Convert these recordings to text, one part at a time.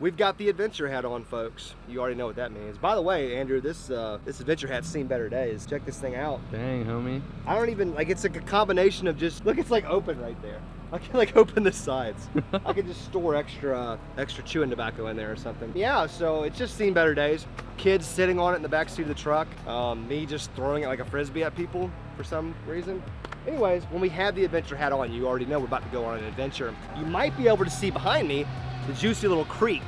We've got the adventure hat on, folks. You already know what that means. By the way, Andrew, this adventure hat's seen better days. Check this thing out. Dang, homie. I don't even, like, it's like a combination of just, look, it's like open right there. I can like open the sides. I could just store extra chewing tobacco in there or something. Yeah, so it's just seen better days. Kids sitting on it in the back seat of the truck. Me just throwing it like a Frisbee at people for some reason. Anyways, when we have the adventure hat on, you already know we're about to go on an adventure. You might be able to see behind me the juicy little creek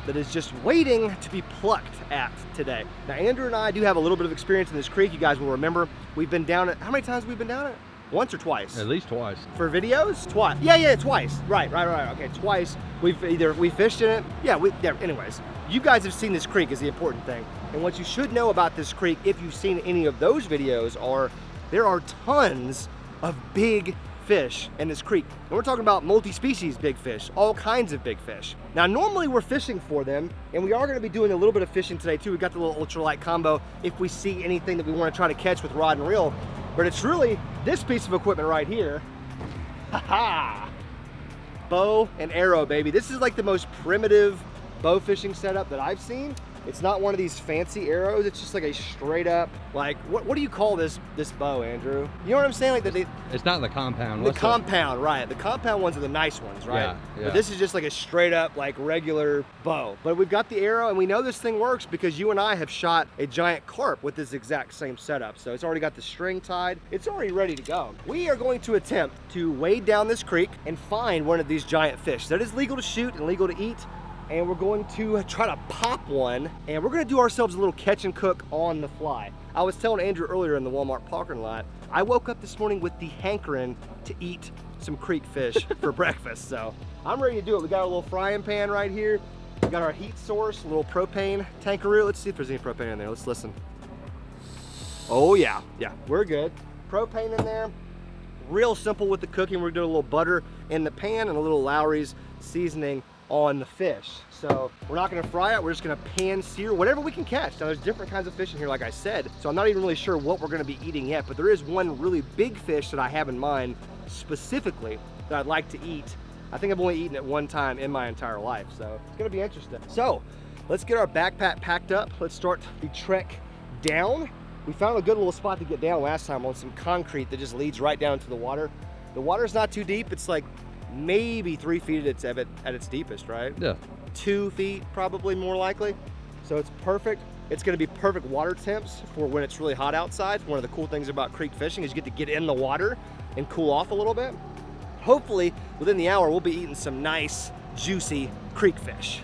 that is just waiting to be plucked at today. Now, Andrew and I do have a little bit of experience in this creek. You guys will remember we've been down it. How many times have we been down it? Once or twice? At least twice. For videos? Twice. Yeah, twice. Right. Okay, twice. We fished in it. Yeah, anyways. You guys have seen this creek is the important thing. And what you should know about this creek, if you've seen any of those videos, are there are tons of big fish in this creek. And we're talking about multi-species big fish, all kinds of big fish. Now, normally we're fishing for them, and we are gonna be doing a little bit of fishing today too. We got the little ultralight combo if we see anything that we wanna try to catch with rod and reel. But it's really this piece of equipment right here. Ha-ha! Bow and arrow, baby. This is like the most primitive bow fishing setup that I've seen. It's not one of these fancy arrows. It's just like a straight up, like, what do you call this bow, Andrew? You know what I'm saying? Like it's not the compound. The compound, right. The compound ones are the nice ones, right? Yeah. But this is just like a straight up, like, regular bow. But we've got the arrow, and we know this thing works because you and I have shot a giant carp with this exact same setup. So it's already got the string tied. It's already ready to go. We are going to attempt to wade down this creek and find one of these giant fish that is legal to shoot and legal to eat. And we're going to try to pop one, and we're gonna do ourselves a little catch and cook on the fly. I was telling Andrew earlier in the Walmart parking lot, I woke up this morning with the hankering to eat some creek fish for breakfast, so I'm ready to do it. We got our little frying pan right here. We got our heat source, a little propane tankaroo. Let's see if there's any propane in there. Let's listen. Oh yeah, we're good. Propane in there. Real simple with the cooking. We're doing a little butter in the pan and a little Lowry's seasoning on the fish. So we're not gonna fry it, we're just gonna pan sear whatever we can catch. Now there's different kinds of fish in here, like I said, so I'm not even really sure what we're gonna be eating yet, but there is one really big fish that I have in mind specifically that I'd like to eat. I think I've only eaten it one time in my entire life, so it's gonna be interesting. So let's get our backpack packed up. Let's start the trek down. We found a good little spot to get down last time on some concrete that just leads right down into the water. The water's not too deep. It's like maybe 3 feet at its deepest, right? Yeah. 2 feet, probably more likely. So it's perfect. It's gonna be perfect water temps for when it's really hot outside. One of the cool things about creek fishing is you get to get in the water and cool off a little bit. Hopefully, within the hour, we'll be eating some nice, juicy creek fish.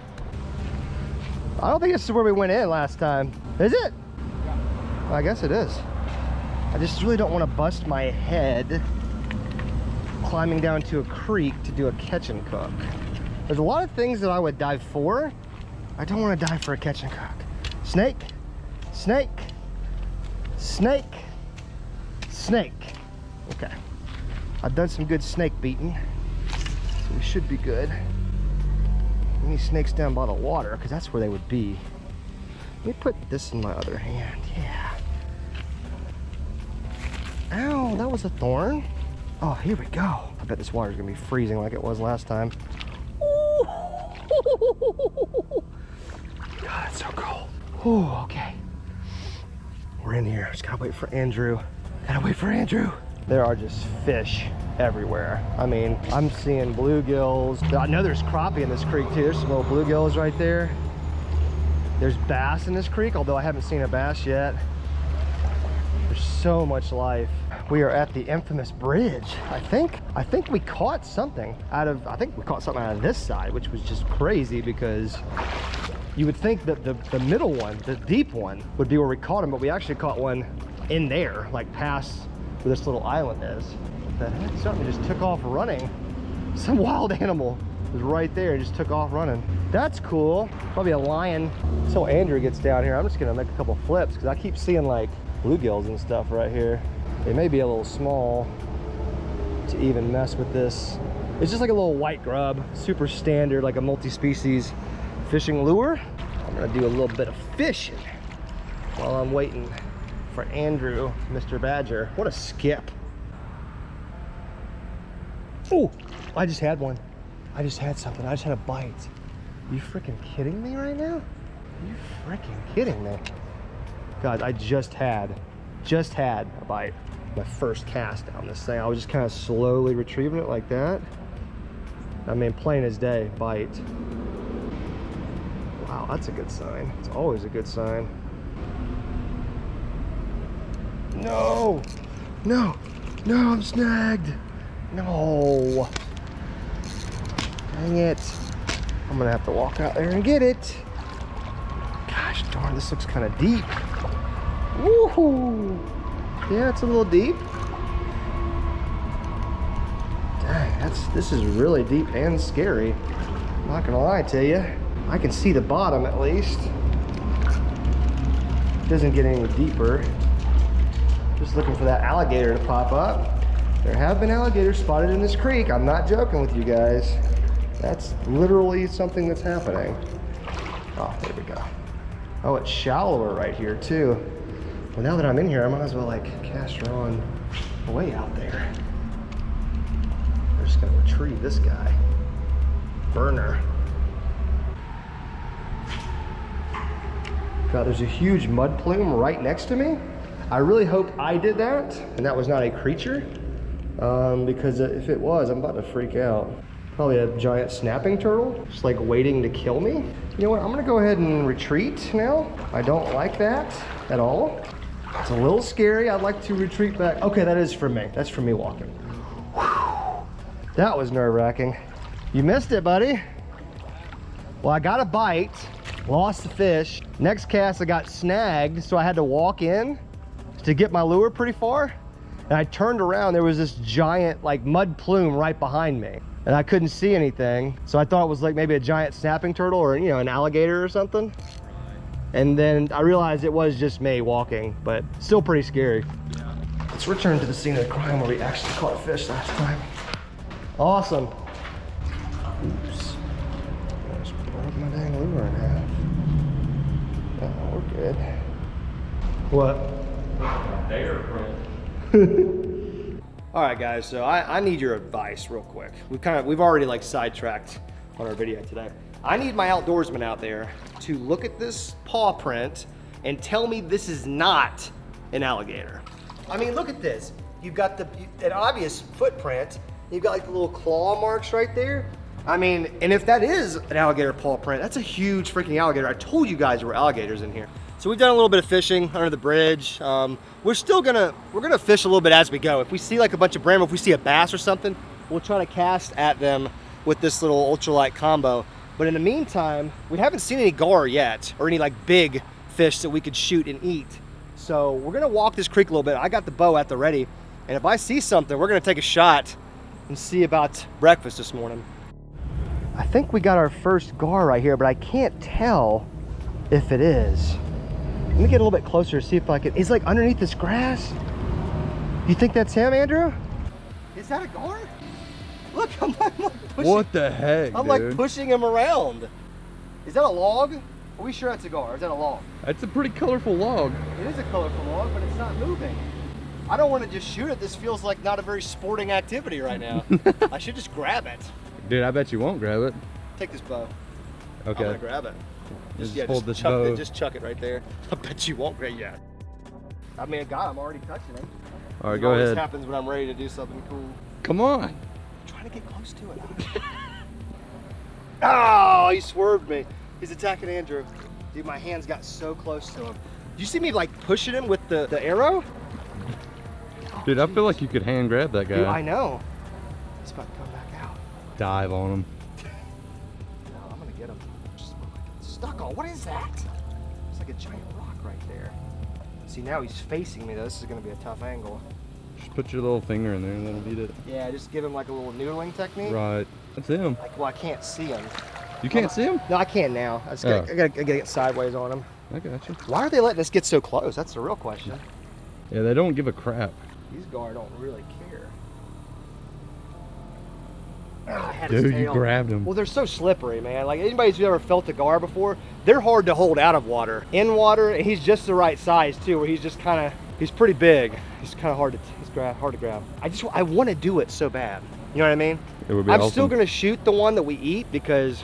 I don't think this is where we went in last time. Is it? Yeah. Well, I guess it is. I just really don't want to bust my head climbing down to a creek to do a catch and cook. There's a lot of things that I would dive for. I don't want to dive for a catch and cook. Snake, snake, snake, snake. Okay. I've done some good snake beating, so we should be good. Any snakes down by the water, because that's where they would be. Let me put this in my other hand. Yeah. Ow, that was a thorn. Oh, here we go. I bet this water's gonna be freezing like it was last time. Ooh. God, it's so cold. Ooh, okay. We're in here. Just gotta wait for Andrew. There are just fish everywhere. I mean, I'm seeing bluegills. I know there's crappie in this creek too. There's some little bluegills right there. There's bass in this creek, although I haven't seen a bass yet. There's so much life. We are at the infamous bridge. I think we caught something out of, this side, which was just crazy because you would think that the middle one, the deep one, would be where we caught him, but we actually caught one in there, like past where this little island is. What the heck? Something just took off running. Some wild animal was right there and just took off running. That's cool. Probably a lion. So Andrew gets down here. I'm just gonna make a couple flips because I keep seeing like bluegills and stuff right here. They may be a little small to even mess with this. It's just like a little white grub, super standard, like a multi-species fishing lure. I'm gonna do a little bit of fishing while I'm waiting for Andrew, Mr. Badger. What a skip. Oh, I just had one. I just had something. I just had a bite. You freaking kidding me right now? You freaking kidding me? God, I just had a bite. My first cast on this thing. I was just kind of slowly retrieving it like that. I mean, plain as day, bite. Wow, that's a good sign. It's always a good sign. No, no, no, I'm snagged. No. Dang it. I'm gonna have to walk out there and get it. Gosh darn, this looks kind of deep. Woohoo! Yeah, it's a little deep. Dang, this is really deep and scary. I'm not gonna lie to you. I can see the bottom at least. It doesn't get any deeper. Just looking for that alligator to pop up. There have been alligators spotted in this creek. I'm not joking with you guys. That's literally something that's happening. Oh, there we go. Oh, it's shallower right here too. Well, now that I'm in here, I might as well like cast her on way out there. We're just gonna retrieve this guy. Burner. God, there's a huge mud plume right next to me. I really hope I did that and that was not a creature. Because if it was, I'm about to freak out. Probably a giant snapping turtle, just like waiting to kill me. You know what, I'm gonna go ahead and retreat now. I don't like that at all. It's a little scary, I'd like to retreat back. Okay, that is for me, that's for me walking. Whew. That was nerve-wracking. You missed it, buddy. Well, I got a bite, lost the fish. Next cast I got snagged, so I had to walk in to get my lure pretty far. And I turned around, there was this giant like mud plume right behind me. And I couldn't see anything. So I thought it was like maybe a giant snapping turtle or, you know, an alligator or something. And then I realized it was just me walking, but still pretty scary. Yeah. Let's return to the scene of the crime where we actually caught a fish last time. Awesome. Oops. I just broke my dang lure in half. Oh, we're good. What? There, bro. All right, guys, so I need your advice real quick. We've already like sidetracked on our video today. I need my outdoorsman out there to look at this paw print and tell me this is not an alligator. I mean, look at this. You've got an obvious footprint. You've got like the little claw marks right there. I mean, and if that is an alligator paw print, that's a huge freaking alligator. I told you guys there were alligators in here. So we've done a little bit of fishing under the bridge. We're gonna fish a little bit as we go. If we see like a bunch of brim, if we see a bass or something, we'll try to cast at them with this little ultralight combo. But in the meantime, we haven't seen any gar yet, or any like big fish that we could shoot and eat. So we're gonna walk this creek a little bit. I got the bow at the ready, and if I see something, we're gonna take a shot and see about breakfast this morning. I think we got our first gar right here, but I can't tell if it is. Let me get a little bit closer to see if I can. He's like underneath this grass. You think that's him, Andrew? Is that a gar? Look, I'm like pushing. What the heck, I'm like pushing him around. Is that a log? Are we sure that's a gar? Or is that a log? That's a pretty colorful log. It is a colorful log, but it's not moving. I don't want to just shoot it. This feels like not a very sporting activity right now. I should just grab it. Dude, I bet you won't grab it. Take this bow. Okay. I'm gonna grab it. Just hold this bow. Just chuck it right there. I bet you won't grab it. I mean, God, I'm already touching him. All right, go ahead. This happens when I'm ready to do something cool. Come on. I'm trying to get close to it. Oh, he swerved me. He's attacking Andrew. Dude, my hands got so close to him. Did you see me like pushing him with the arrow? Oh, dude, I feel like you could hand grab that guy. Dude, I know. He's about to come back out. Dive on him. No, I'm gonna get him. Just stuck on. What is that? It's like a giant rock right there. See, now he's facing me though. This is gonna be a tough angle. Just put your little finger in there and let him eat it. Yeah, just give him like a little noodling technique. Right. That's him. Like, well, I can't see him. You can't see him? No, I can now. I gotta get sideways on him. I got you. Why are they letting us get so close? That's the real question. Yeah, they don't give a crap. These gar don't really care. Oh, dude, you grabbed him. Well, they're so slippery, man. Like anybody who's ever felt a gar before, they're hard to hold out of water. In water, and he's just the right size too, where he's just kind of, he's pretty big. He's kind of hard to grab. I want to do it so bad. You know what I mean? It would be I'm awesome. still gonna shoot the one that we eat because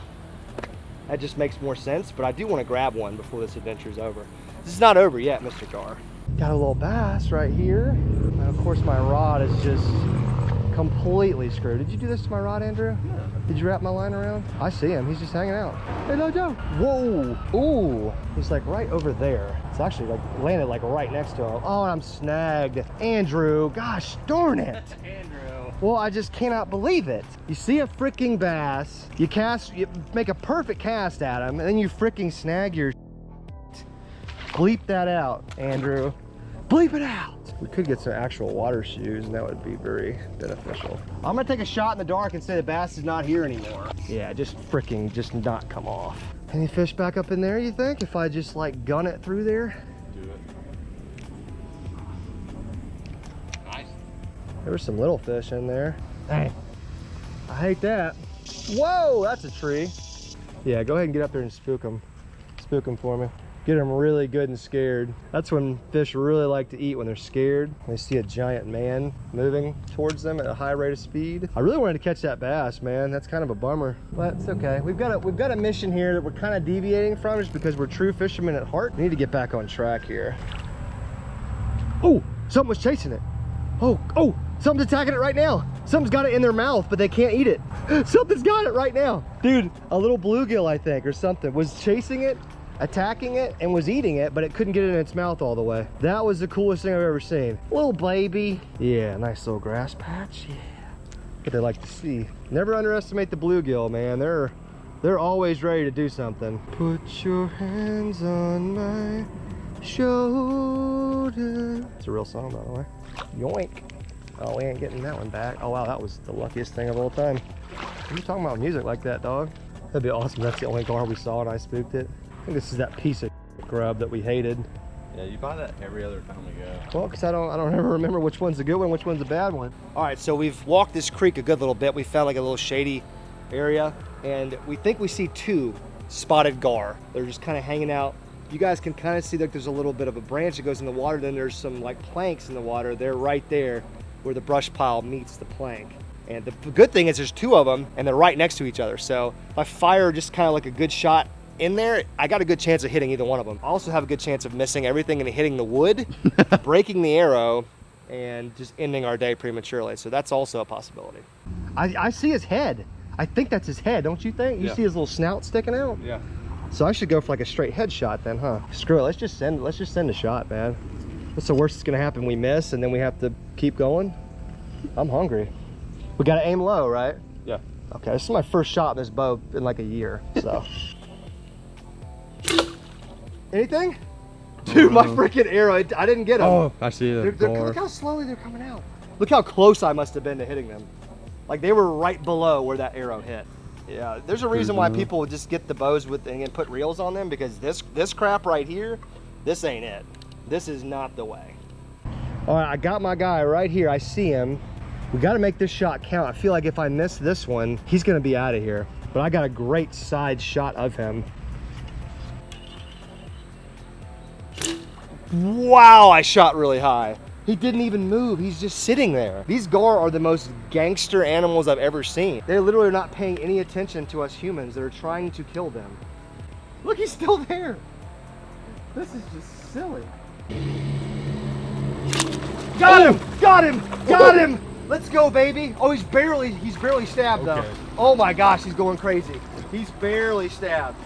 That just makes more sense, but I do want to grab one before this adventure's over. This is not over yet, Mr. Gar. Got a little bass right here. And of course my rod is just completely screwed. Did you do this to my rod, Andrew? No. Did you wrap my line around? I see him, he's just hanging out. Hey, LOJO. Whoa, ooh. He's like right over there. It's actually like landed like right next to him. Oh, and I'm snagged. Andrew, gosh darn it. Andrew. Well, I just cannot believe it. You see a freaking bass, you make a perfect cast at him, and then you freaking snag your bleep that out, Andrew. Bleep it out. We could get some actual water shoes, and that would be very beneficial. I'm gonna take a shot in the dark and say the bass is not here anymore. Yeah, just not come off. Any fish back up in there, you think? If I just like gun it through there? Do it. Nice. There were some little fish in there. Dang. I hate that. Whoa, that's a tree. Yeah, go ahead and get up there and spook them. Spook them for me. Get them really good and scared. That's when fish really like to eat, when they're scared. They see a giant man moving towards them at a high rate of speed. I really wanted to catch that bass, man. That's kind of a bummer, but it's okay. We've got a mission here that we're kind of deviating from just because we're true fishermen at heart. We need to get back on track here. Oh, something was chasing it. Oh, something's attacking it right now. Something's got it in their mouth, but they can't eat it. Something's got it right now. Dude, a little bluegill, I think, or something, was chasing it, attacking it, and was eating it, but it couldn't get it in its mouth all the way. That was the coolest thing I've ever seen. Little baby. Yeah, nice little grass patch. Yeah. What they like to see. Never underestimate the bluegill, man. They're always ready to do something. Put your hands on my shoulder. It's a real song, by the way. Yoink. Oh, we ain't getting that one back. Oh wow, that was the luckiest thing of all time. What are you talking about music like that, dog? That'd be awesome. That's the only gar we saw and I spooked it. I think this is that piece of grub that we hated. Yeah, you buy that every other time we go. Well, because I don't ever remember which one's a good one, which one's a bad one. All right, so we've walked this creek a good little bit. We found like a little shady area, and we think we see two spotted gar. They're just kind of hanging out. You guys can kind of see that there's a little bit of a branch that goes in the water. Then there's some like planks in the water. They're right there where the brush pile meets the plank. And the good thing is there's two of them and they're right next to each other. So if I fire just kind of like a good shot in there, I got a good chance of hitting either one of them. I also have a good chance of missing everything and hitting the wood, breaking the arrow, and just ending our day prematurely. So that's also a possibility. I see his head. I think that's his head, don't you think? You see his little snout sticking out? Yeah. So I should go for like a straight headshot then, huh? Screw it, let's just send a shot, man. What's the worst that's gonna happen? We miss and then we have to keep going? I'm hungry. We gotta aim low, right? Yeah. Okay, this is my first shot in this bow in like a year, so. Anything? Dude, my freaking arrow, I didn't get them. Oh, I see it. Look how slowly they're coming out. Look how close I must have been to hitting them. Like they were right below where that arrow hit. Yeah, there's a reason why people would just get the bows with and put reels on them, because this crap right here, this ain't it. This is not the way. All right, I got my guy right here. I see him. We got to make this shot count. I feel like if I miss this one, he's going to be out of here. But I got a great side shot of him. Wow, I shot really high. He didn't even move. He's just sitting there. These gar are the most gangster animals I've ever seen. They literally are not paying any attention to us humans that are trying to kill them. Look, he's still there. This is just silly. Got him! Got him! Got him! Let's go, baby. Oh, he's barely stabbed though. Oh my gosh, he's going crazy. He's barely stabbed.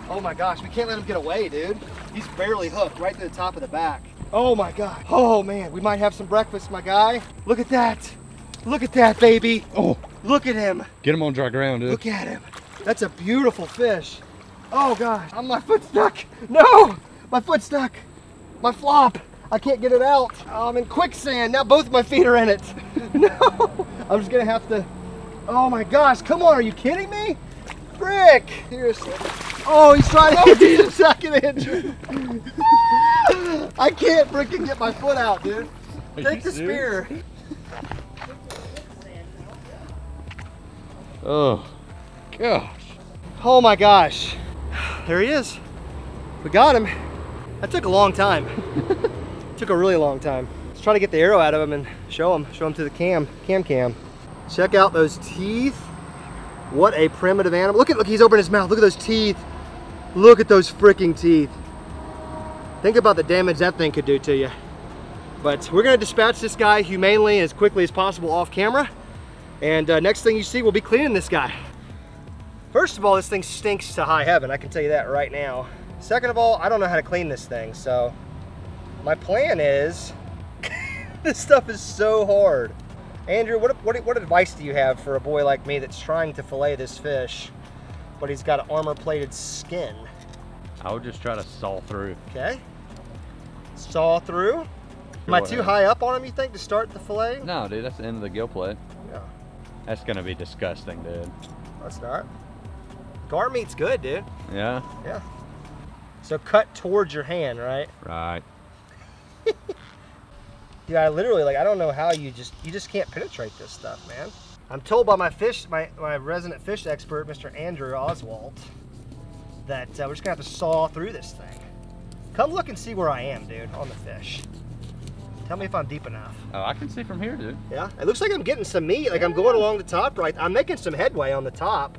Oh my gosh, we can't let him get away, dude. He's barely hooked right to the top of the back. Oh my God. Oh man, we might have some breakfast, my guy. Look at that. Look at that, baby. Oh, look at him. Get him on dry ground, dude. Look at him. That's a beautiful fish. Oh God, my foot's stuck. No, my foot's stuck. My flop. I can't get it out. I'm in quicksand. Now both my feet are in it. No, I'm just gonna have to. Oh my gosh, come on, are you kidding me? Frick, seriously. Oh, he's trying to get a second injury. I can't freaking get my foot out, dude. Take the spear. Oh, gosh. Oh my gosh. There he is. We got him. That took a long time. Took a really long time. Let's try to get the arrow out of him and show him to the cam. Check out those teeth. What a primitive animal. Look, he's opening his mouth. Look at those teeth. Look at those freaking teeth. Think about the damage that thing could do to you. But we're gonna dispatch this guy humanely and as quickly as possible off camera. And next thing you see, we'll be cleaning this guy. First of all, this thing stinks to high heaven. I can tell you that right now. Second of all, I don't know how to clean this thing. So my plan is, this stuff is so hard. Andrew, what advice do you have for a boy like me that's trying to fillet this fish, but he's got armor-plated skin? I would just try to saw through. Okay. Saw through? Am I too high up on him, you think, to start the fillet? No, dude, that's the end of the gill plate. Yeah. That's gonna be disgusting, dude. That's not. Gar meat's good, dude. Yeah? Yeah. So cut towards your hand, right? Right. Dude, I literally, like, I don't know how you just can't penetrate this stuff, man. I'm told by my resident fish expert, Mr. Andrew Oswalt, that we're just gonna have to saw through this thing. Come look and see where I am, dude, on the fish. Tell me if I'm deep enough. Oh, I can see from here, dude. Yeah, it looks like I'm getting some meat. Like I'm going along the top right. I'm making some headway on the top.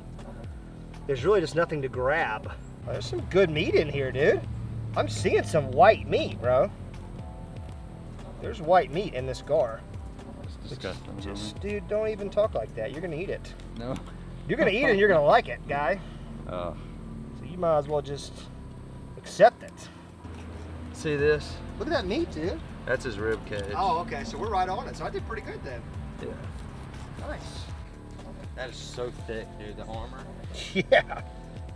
There's really just nothing to grab. Oh, there's some good meat in here, dude. I'm seeing some white meat, bro. There's white meat in this gar. It's disgusting. Dude, don't even talk like that. You're gonna eat it. No. You're gonna eat it and you're gonna like it, guy. Oh. So you might as well just accept it. See this? Look at that meat, dude. That's his rib cage. Oh, okay. So we're right on it. So I did pretty good then. Yeah. Nice. That is so thick, dude, the armor. Yeah.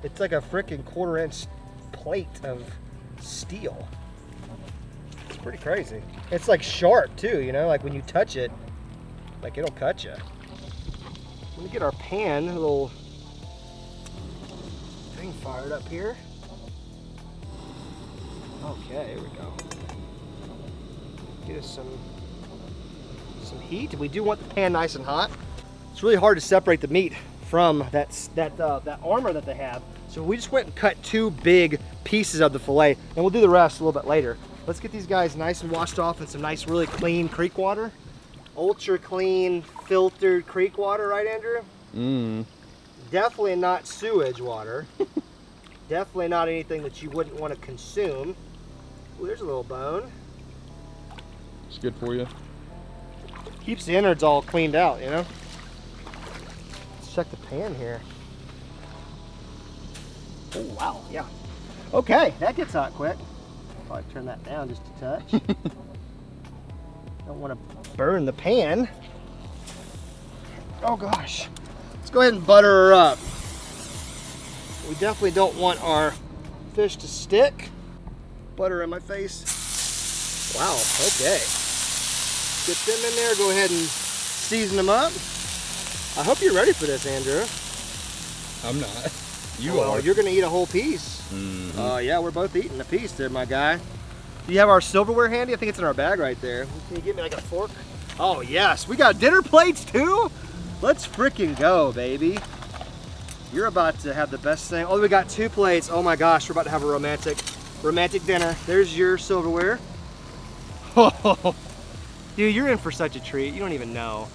It's like a freaking 1/4 inch plate of steel. It's pretty crazy. It's like sharp too, you know, like when you touch it, like it'll cut you. Let me get our pan, a little thing fired up here. Okay, here we go. Get us some heat. We do want the pan nice and hot. It's really hard to separate the meat from that armor that they have. So we just went and cut 2 big pieces of the fillet, and we'll do the rest a little bit later. Let's get these guys nice and washed off in some nice, really clean creek water. Ultra clean, filtered creek water, right, Andrew? Mm. Definitely not sewage water. Definitely not anything that you wouldn't want to consume. Ooh, there's a little bone. It's good for you. Keeps the innards all cleaned out, you know? Let's check the pan here. Oh, wow, yeah. Okay, that gets hot quick. Probably turn that down just a touch. Don't want to burn the pan. Oh gosh. Let's go ahead and butter her up. We definitely don't want our fish to stick. Butter in my face. Wow, okay. Get them in there, go ahead and season them up. I hope you're ready for this, Andrew. I'm not. You are. You're gonna eat a whole piece. Mm-hmm. Yeah, we're both eating a piece there, my guy. Do you have our silverware handy? I think it's in our bag right there. Can you give me like a fork? Oh yes, we got dinner plates too? Let's freaking go, baby. You're about to have the best thing. Oh, we got 2 plates. Oh my gosh, we're about to have a romantic dinner. There's your silverware. Dude, you're in for such a treat. You don't even know.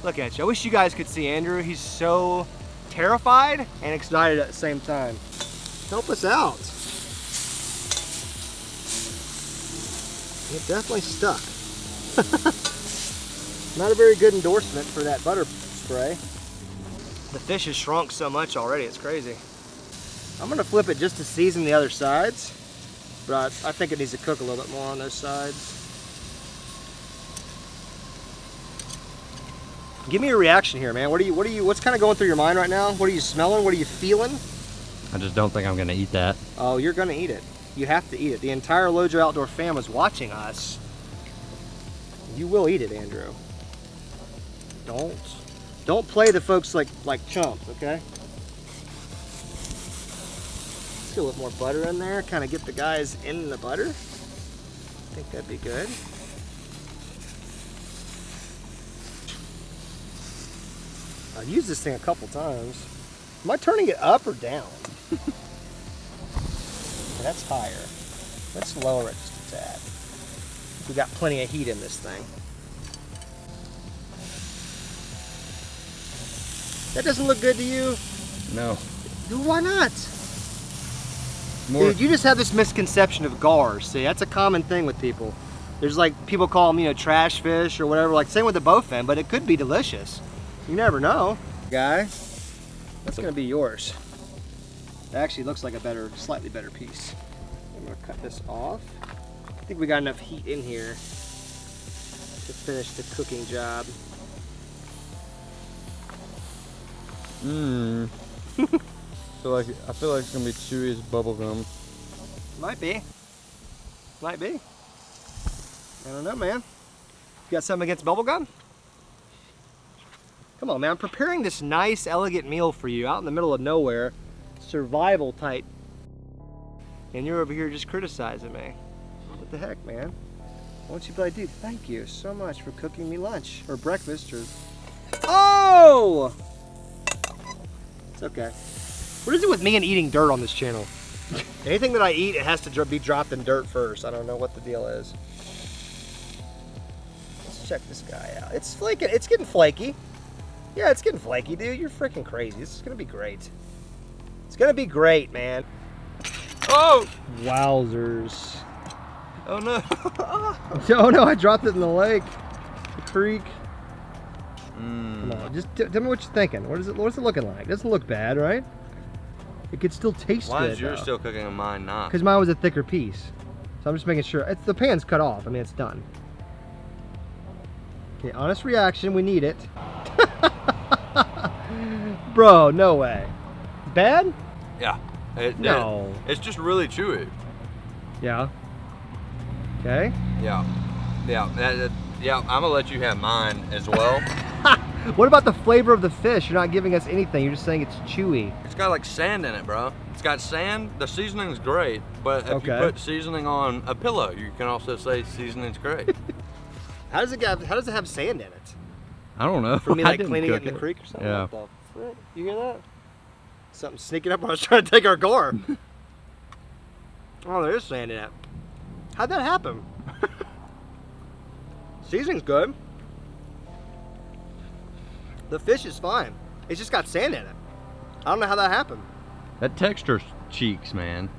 Look at you. I wish you guys could see Andrew. He's so terrified and excited at the same time. Help us out. It definitely stuck. Not a very good endorsement for that butter spray. The fish has shrunk so much already, it's crazy. I'm gonna flip it just to season the other sides, but I think it needs to cook a little bit more on those sides. Give me a reaction here, man. What's kind of going through your mind right now? What are you smelling? What are you feeling? I just don't think I'm gonna eat that. Oh, you're gonna eat it. You have to eat it. The entire LOJO Outdoor fam is watching us. You will eat it, Andrew. Don't play the folks like chumps, okay? Let's get a little more butter in there, kind of get the guys in the butter. I think that'd be good. I've used this thing a couple times. Am I turning it up or down? That's higher. Let's lower it just a tad. We got plenty of heat in this thing. That doesn't look good to you? No. Dude, why not? Dude, you just have this misconception of gars. See, that's a common thing with people. There's like, people call them, you know, trash fish or whatever, like same with the bowfin, but it could be delicious. You never know. Guy, that's gonna be yours. It actually looks like a better, slightly better piece. I'm gonna cut this off. I think we got enough heat in here to finish the cooking job. Mmm. I feel like it's gonna be chewy as bubble gum. Might be. Might be. I don't know, man. You got something against bubblegum? Come on, man. I'm preparing this nice, elegant meal for you out in the middle of nowhere. Survival type. And you're over here just criticizing me. What the heck, man? Why don't you be like, dude, thank you so much for cooking me lunch or breakfast or... Oh! It's okay. What is it with me and eating dirt on this channel? Anything that I eat, it has to be dropped in dirt first. I don't know what the deal is. Let's check this guy out. It's flaking. It's getting flaky. Yeah, it's getting flaky, dude. You're freaking crazy. This is gonna be great. It's gonna be great, man. Oh! Wowzers. Oh no. Oh no, I dropped it in the lake. The creek. Come on, just tell me what you're thinking. What's it looking like? It doesn't look bad, right? It could still taste good. Why is yours still cooking and mine not? Because mine was a thicker piece. So I'm just making sure. The pan's cut off. I mean, it's done. Okay, honest reaction. We need it. Bro, no way. Bad? Yeah. No. It's just really chewy. Yeah. Okay. Yeah. Yeah. Yeah, I'm gonna let you have mine as well. What about the flavor of the fish? You're not giving us anything. You're just saying it's chewy. It's got like sand in it, bro. It's got sand. The seasoning's great, but if you put seasoning on a pillow, you can also say seasoning's great. How does it have sand in it? I don't know. For me, like cleaning it in the creek or something? Yeah. What the frick? You hear that? Something sneaking up when I was trying to take our gar. Oh, there is sand in it. How'd that happen? Seasoning's good. The fish is fine. It's just got sand in it. I don't know how that happened. That texture's cheeks, man.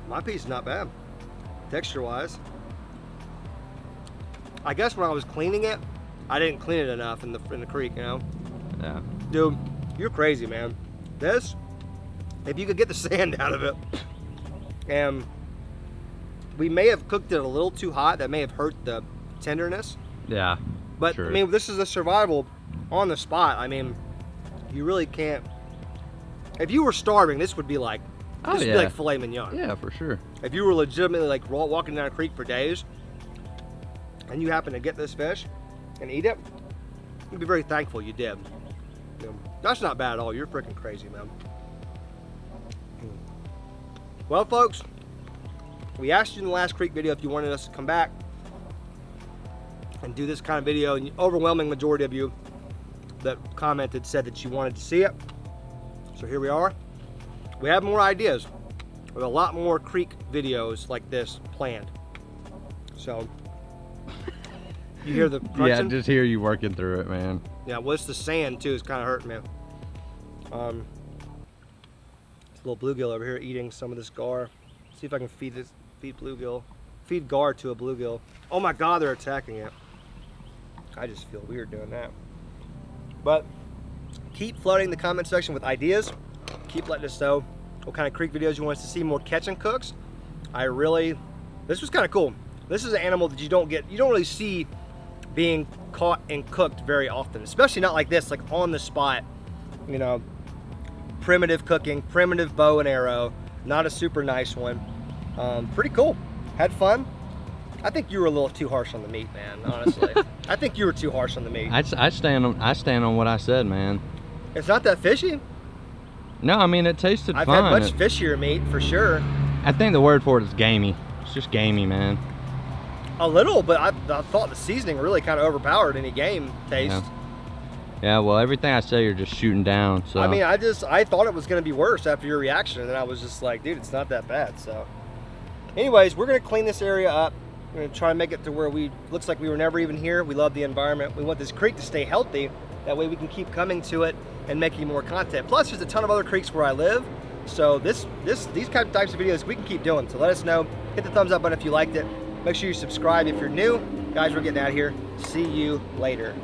My piece is not bad, texture-wise. I guess when I was cleaning it, I didn't clean it enough in the creek, you know? Yeah. Dude, you're crazy, man. This, if you could get the sand out of it, and we may have cooked it a little too hot, that may have hurt the tenderness. Yeah. But true. I mean, this is a survival on the spot. I mean, you really can't. If you were starving, this would be like, this would be like filet mignon. Yeah, for sure. If you were legitimately like walking down a creek for days, and you happen to get this fish and eat it, you'd be very thankful you did. You know, that's not bad at all. You're freaking crazy, man. Well, folks, we asked you in the last creek video if you wanted us to come back and do this kind of video, and the overwhelming majority of you that commented said that you wanted to see it. So here we are. We have more ideas. We have a lot more creek videos like this planned. So you hear the crunching? Yeah, just hear you working through it, man. Yeah, well, it's the sand too. It's kind of hurting me. This little bluegill over here eating some of this gar. See if I can feed gar to a bluegill. Oh my God, they're attacking it. I just feel weird doing that. But keep flooding the comment section with ideas. Keep letting us know what kind of creek videos you want us to see, more catch and cooks. This was kind of cool. This is an animal that you don't really see being caught and cooked very often, especially not like this, like on the spot, you know, primitive cooking, primitive bow and arrow, not a super nice one. Pretty cool. Had fun. I think you were a little too harsh on the meat, man, honestly. I think you were too harsh on the meat. I stand on what I said, man. It's not that fishy. No, I mean, it tasted fine. I've had much fishier meat, for sure. I think the word for it is gamey. It's just gamey, man. A little, but I thought the seasoning really kind of overpowered any game taste. Yeah, well, everything I say you're just shooting down, so. I mean, I thought it was going to be worse after your reaction, and then I was just like, dude, it's not that bad, so. Anyways, we're going to clean this area up. We're going to try to make it to where looks like we were never even here. We love the environment. We want this creek to stay healthy. That way we can keep coming to it and making more content. Plus, there's a ton of other creeks where I live. So these types of videos we can keep doing. So let us know. Hit the thumbs up button if you liked it. Make sure you subscribe if you're new. Guys, we're getting out of here. See you later.